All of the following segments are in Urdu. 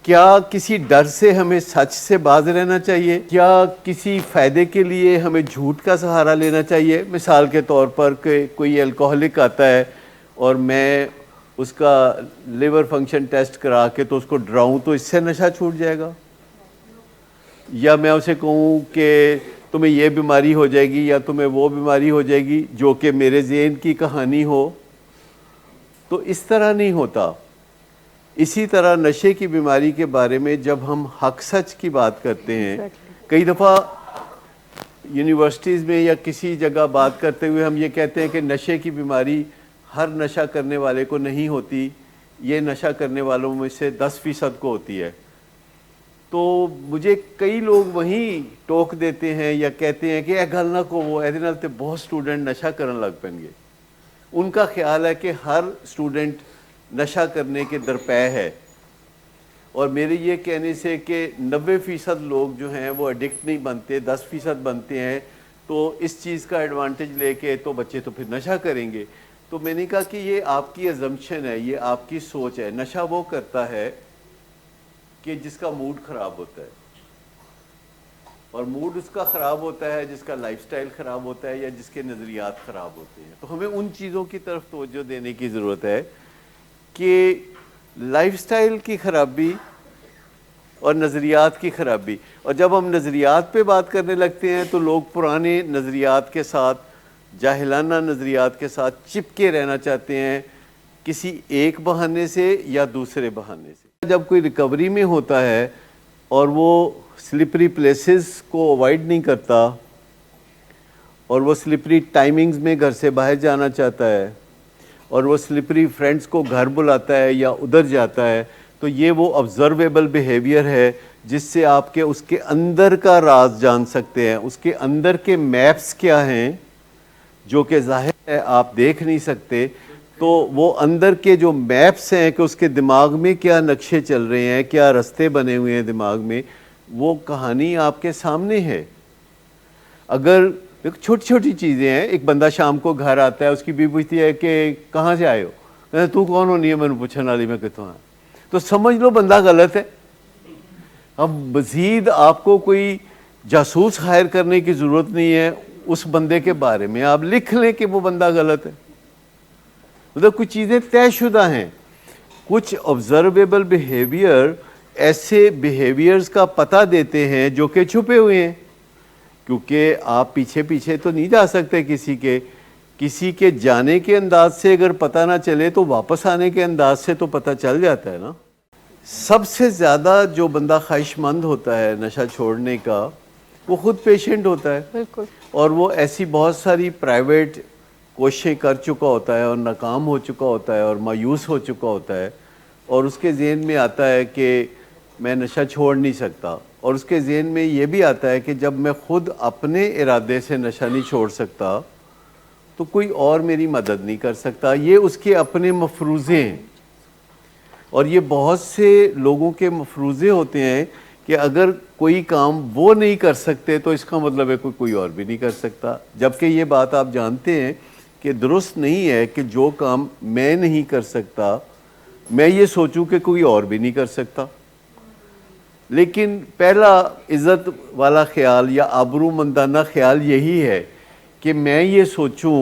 کیا کسی ڈر سے ہمیں سچ سے باز رہنا چاہیے؟ کیا کسی فائدے کے لیے ہمیں جھوٹ کا سہارا لینا چاہیے؟ مثال کے طور پر کہ کوئی الکوہلک آتا ہے اور میں اس کا لیور فنکشن ٹیسٹ کرا کے تو اس کو ڈراؤں تو اس سے نشہ چھوٹ جائے گا؟ یا میں اسے کہوں کہ تمہیں یہ بیماری ہو جائے گی یا تمہیں وہ بیماری ہو جائے گی جو کہ میرے ذہن کی کہانی ہو؟ تو اس طرح نہیں ہوتا۔ اسی طرح نشے کی بیماری کے بارے میں جب ہم حق سچ کی بات کرتے ہیں، کئی دفعہ یونیورسٹیز میں یا کسی جگہ بات کرتے ہوئے ہم یہ کہتے ہیں کہ نشے کی بیماری ہر نشہ کرنے والے کو نہیں ہوتی، یہ نشہ کرنے والوں میں سے 10% کو ہوتی ہے۔ تو مجھے کئی لوگ وہیں ٹوک دیتے ہیں یا کہتے ہیں کہ اے گل نہ کو وہ ایدے نال تے بہت سٹوڈنٹ نشہ کرن لگ پن گے۔ ان کا خیال ہے کہ ہر سٹوڈنٹ نشہ کرنے کے درپے ہے، اور میرے یہ کہنے سے کہ 90% لوگ جو ہیں وہ ایڈکٹ نہیں بنتے، 10% بنتے ہیں، تو اس چیز کا ایڈوانٹیج لے کے تو بچے تو پھر نشہ کریں گے۔ تو میں نے کہا کہ یہ آپ کی ازمپشن ہے، یہ آپ کی سوچ ہے۔ نشہ وہ کرتا ہے کہ جس کا موڈ خراب ہوتا ہے، اور موڈ اس کا خراب ہوتا ہے جس کا لائف سٹائل خراب ہوتا ہے یا جس کے نظریات خراب ہوتے ہیں۔ تو ہمیں ان چیزوں کی طرف توجہ دینے کی ضرورت ہے کہ لائف سٹائل کی خرابی اور نظریات کی خرابی، اور جب ہم نظریات پہ بات کرنے لگتے ہیں تو لوگ پرانے نظریات کے ساتھ، جاہلانہ نظریات کے ساتھ چپکے رہنا چاہتے ہیں، کسی ایک بہانے سے یا دوسرے بہانے سے۔ جب کوئی ریکوری میں ہوتا ہے اور وہ سلپری پلیسز کو اوائڈ نہیں کرتا اور وہ سلپری ٹائمنگز میں گھر سے باہر جانا چاہتا ہے اور وہ سلپری فرینڈز کو گھر بلاتا ہے یا ادھر جاتا ہے، تو یہ وہ آبزرویبل بیہیویئر ہے جس سے آپ کے اس کے اندر کا راز جان سکتے ہیں، اس کے اندر کے میپس کیا ہیں جو کہ ظاہر ہے آپ دیکھ نہیں سکتے۔ تو وہ اندر کے جو میپس ہیں کہ اس کے دماغ میں کیا نقشے چل رہے ہیں، کیا رستے بنے ہوئے ہیں دماغ میں، وہ کہانی آپ کے سامنے ہے۔ اگر چھوٹی چھوٹی چیزیں ہیں، ایک بندہ شام کو گھر آتا ہے، اس کی بیوی پوچھتی ہے کہ کہاں سے آئے ہو، کہتا تو کون ہونی ہے میں نے پوچھنے والی، میں کتوں ہوں، تو سمجھ لو بندہ غلط ہے۔ اب مزید آپ کو کوئی جاسوس ہائر کرنے کی ضرورت نہیں ہے، اس بندے کے بارے میں آپ لکھ لیں کہ وہ بندہ غلط ہے۔ مطلب کچھ چیزیں طے شدہ ہیں، کچھ آبزرویبل بیہیویئر ایسے بیہیویئرز کا پتہ دیتے ہیں جو کہ چھپے ہوئے ہیں، کیونکہ آپ پیچھے پیچھے تو نہیں جا سکتے کسی کے جانے کے انداز سے اگر پتہ نہ چلے تو واپس آنے کے انداز سے تو پتہ چل جاتا ہے نا۔ سب سے زیادہ جو بندہ خواہش مند ہوتا ہے نشہ چھوڑنے کا، وہ خود پیشنٹ ہوتا ہے، بالکل، اور وہ ایسی بہت ساری پرائیویٹ کوششیں کر چکا ہوتا ہے اور ناکام ہو چکا ہوتا ہے اور مایوس ہو چکا ہوتا ہے، اور اس کے ذہن میں آتا ہے کہ میں نشہ چھوڑ نہیں سکتا، اور اس کے ذہن میں یہ بھی آتا ہے کہ جب میں خود اپنے ارادے سے نشہ نہیں چھوڑ سکتا تو کوئی اور میری مدد نہیں کر سکتا۔ یہ اس کے اپنے مفروضے ہیں، اور یہ بہت سے لوگوں کے مفروضے ہوتے ہیں کہ اگر کوئی کام وہ نہیں کر سکتے تو اس کا مطلب ہے کوئی اور بھی نہیں کر سکتا، جبکہ یہ بات آپ جانتے ہیں کہ درست نہیں ہے کہ جو کام میں نہیں کر سکتا میں یہ سوچوں کہ کوئی اور بھی نہیں کر سکتا۔ لیکن پہلا عزت والا خیال یا آبرو مندانہ خیال یہی ہے کہ میں یہ سوچوں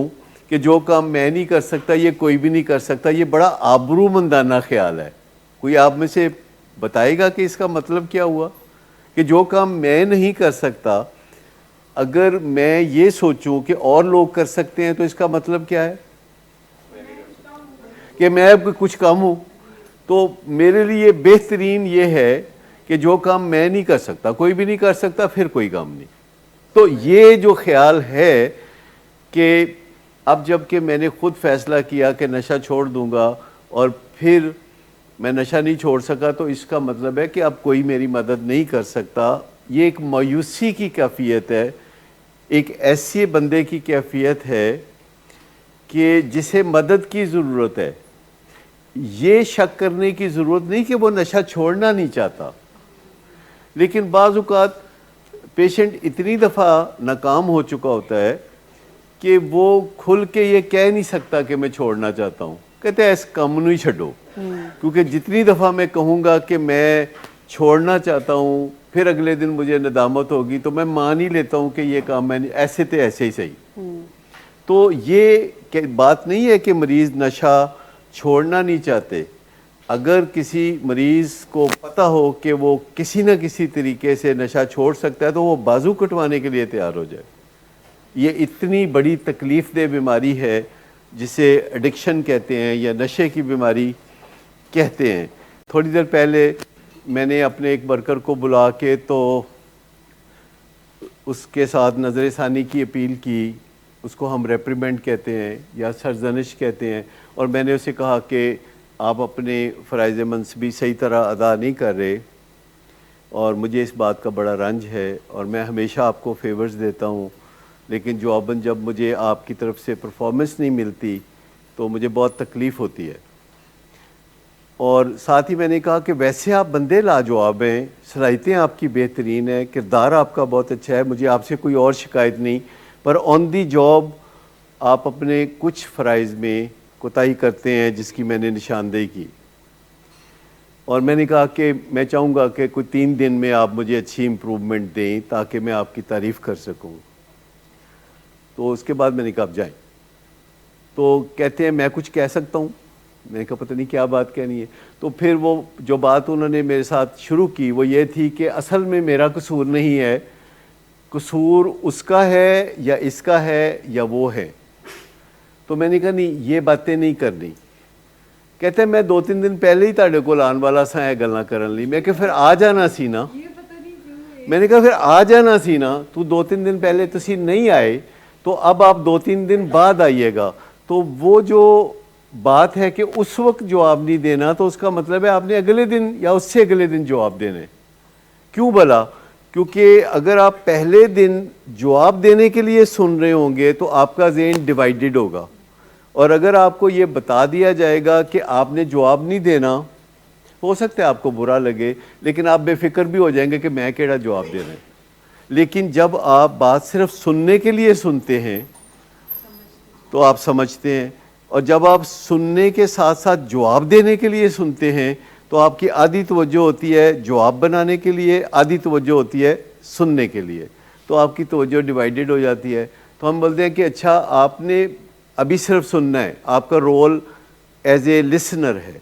کہ جو کام میں نہیں کر سکتا یہ کوئی بھی نہیں کر سکتا۔ یہ بڑا آبرو مندانہ خیال ہے۔ کوئی آپ میں سے بتائے گا کہ اس کا مطلب کیا ہوا؟ کہ جو کام میں نہیں کر سکتا اگر میں یہ سوچوں کہ اور لوگ کر سکتے ہیں تو اس کا مطلب کیا ہے؟ کہ میں اب کچھ کم ہوں۔ تو میرے لیے بہترین یہ ہے کہ جو کام میں نہیں کر سکتا، کوئی بھی نہیں کر سکتا، پھر کوئی کام نہیں۔ تو یہ جو خیال ہے کہ اب جب کہ میں نے خود فیصلہ کیا کہ نشہ چھوڑ دوں گا اور پھر میں نشہ نہیں چھوڑ سکا تو اس کا مطلب ہے کہ اب کوئی میری مدد نہیں کر سکتا، یہ ایک مایوسی کی کیفیت ہے، ایک ایسے بندے کی کیفیت ہے کہ جسے مدد کی ضرورت ہے۔ یہ شک کرنے کی ضرورت نہیں کہ وہ نشہ چھوڑنا نہیں چاہتا، لیکن بعض اوقات پیشنٹ اتنی دفعہ ناکام ہو چکا ہوتا ہے کہ وہ کھل کے یہ کہہ نہیں سکتا کہ میں چھوڑنا چاہتا ہوں، کہتے ہیں اس کام نو ہی چھڈو، کیونکہ جتنی دفعہ میں کہوں گا کہ میں چھوڑنا چاہتا ہوں، پھر اگلے دن مجھے ندامت ہوگی، تو میں مان ہی لیتا ہوں کہ یہ کام میں ایسے تھے ایسے ہی صحیح۔ تو یہ بات نہیں ہے کہ مریض نشہ چھوڑنا نہیں چاہتے۔ اگر کسی مریض کو پتہ ہو کہ وہ کسی نہ کسی طریقے سے نشہ چھوڑ سکتا ہے تو وہ بازو کٹوانے کے لیے تیار ہو جائے۔ یہ اتنی بڑی تکلیف دہ بیماری ہے جسے ایڈکشن کہتے ہیں یا نشے کی بیماری کہتے ہیں۔ تھوڑی دیر پہلے میں نے اپنے ایک ورکر کو بلا کے تو اس کے ساتھ نظر ثانی کی اپیل کی، اس کو ہم ریپریمنڈ کہتے ہیں یا سرزنش کہتے ہیں، اور میں نے اسے کہا کہ آپ اپنے فرائض منصبی صحیح طرح ادا نہیں کر رہے، اور مجھے اس بات کا بڑا رنج ہے، اور میں ہمیشہ آپ کو فیورز دیتا ہوں، لیکن جواباً جب مجھے آپ کی طرف سے پرفارمنس نہیں ملتی تو مجھے بہت تکلیف ہوتی ہے۔ اور ساتھ ہی میں نے کہا کہ ویسے آپ بندے لاجواب ہیں، صلاحیتیں آپ کی بہترین ہیں، کردار آپ کا بہت اچھا ہے، مجھے آپ سے کوئی اور شکایت نہیں، پر آن دی جاب آپ اپنے کچھ فرائض میں کوتاہی کرتے ہیں جس کی میں نے نشاندہی کی۔ اور میں نے کہا کہ میں چاہوں گا کہ کوئی 3 دن میں آپ مجھے اچھی امپروومنٹ دیں تاکہ میں آپ کی تعریف کر سکوں۔ تو اس کے بعد میں نے کہا آپ جائیں۔ تو کہتے ہیں میں کچھ کہہ سکتا ہوں؟ میں نے کہا پتہ نہیں کیا بات کہنی ہے۔ تو پھر وہ جو بات انہوں نے میرے ساتھ شروع کی وہ یہ تھی کہ اصل میں میرا قصور نہیں ہے، قصور اس کا ہے یا اس کا ہے یا وہ ہے۔ تو میں نے کہا نہیں یہ باتیں نہیں کرنی۔ کہتے ہیں میں 2-3 دن پہلے ہی تاڑے کو لان والا سا ہے گلاں کرن لی۔ میں کہ پھر آ جانا سی نا۔ میں نے کہا پھر آ جانا سی نا، تو 2-3 دن پہلے تسی نہیں آئے تو اب آپ 2-3 دن بعد آئیے گا۔ تو وہ جو بات ہے کہ اس وقت جواب نہیں دینا تو اس کا مطلب ہے آپ نے اگلے دن یا اس سے اگلے دن جواب دینے۔ کیوں بھلا؟ کیونکہ اگر آپ پہلے دن جواب دینے کے لیے سن رہے ہوں گے تو آپ کا ذہن ڈیوائیڈڈ ہوگا، اور اگر آپ کو یہ بتا دیا جائے گا کہ آپ نے جواب نہیں دینا، ہو سکتا ہے آپ کو برا لگے لیکن آپ بے فکر بھی ہو جائیں گے کہ میں کیڑا جواب دے رہا ہوں۔ لیکن جب آپ بات صرف سننے کے لیے سنتے ہیں تو آپ سمجھتے ہیں، اور جب آپ سننے کے ساتھ ساتھ جواب دینے کے لیے سنتے ہیں تو آپ کی آدھی توجہ ہوتی ہے جواب بنانے کے لیے، آدھی توجہ ہوتی ہے سننے کے لیے، تو آپ کی توجہ ڈیوائیڈڈ ہو جاتی ہے۔ تو ہم بولتے ہیں کہ اچھا آپ نے ابھی صرف سننا ہے، آپ کا رول ایز اے لسنر ہے،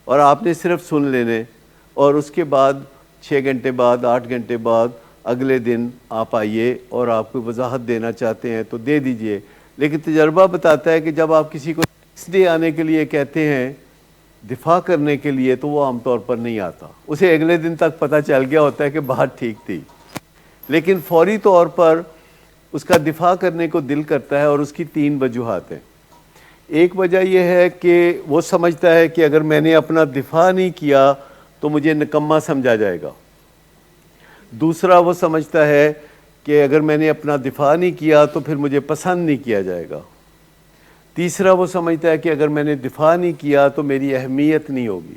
اور آپ نے صرف سن لینے، اور اس کے بعد 6 گھنٹے بعد 8 گھنٹے بعد اگلے دن آپ آئیے اور آپ کو وضاحت دینا چاہتے ہیں تو دے دیجئے۔ لیکن تجربہ بتاتا ہے کہ جب آپ کسی کو نیکسٹ ڈے آنے کے لیے کہتے ہیں دفاع کرنے کے لیے تو وہ عام طور پر نہیں آتا، اسے اگلے دن تک پتہ چل گیا ہوتا ہے کہ بات ٹھیک تھی، لیکن فوری طور پر اس کا دفاع کرنے کو دل کرتا ہے، اور اس کی 3 وجوہات ہیں۔ ایک وجہ یہ ہے کہ وہ سمجھتا ہے کہ اگر میں نے اپنا دفاع نہیں کیا تو مجھے نکما سمجھا جائے گا۔ دوسرا وہ سمجھتا ہے کہ اگر میں نے اپنا دفاع نہیں کیا تو پھر مجھے پسند نہیں کیا جائے گا۔ تیسرا وہ سمجھتا ہے کہ اگر میں نے دفاع نہیں کیا تو میری اہمیت نہیں ہوگی۔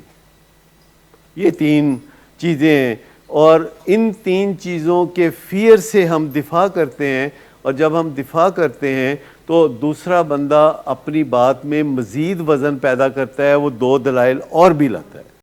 یہ 3 چیزیں ہیں، اور ان 3 چیزوں کے فیئر سے ہم دفاع کرتے ہیں، اور جب ہم دفاع کرتے ہیں تو دوسرا بندہ اپنی بات میں مزید وزن پیدا کرتا ہے، وہ 2 دلائل اور بھی لاتا ہے۔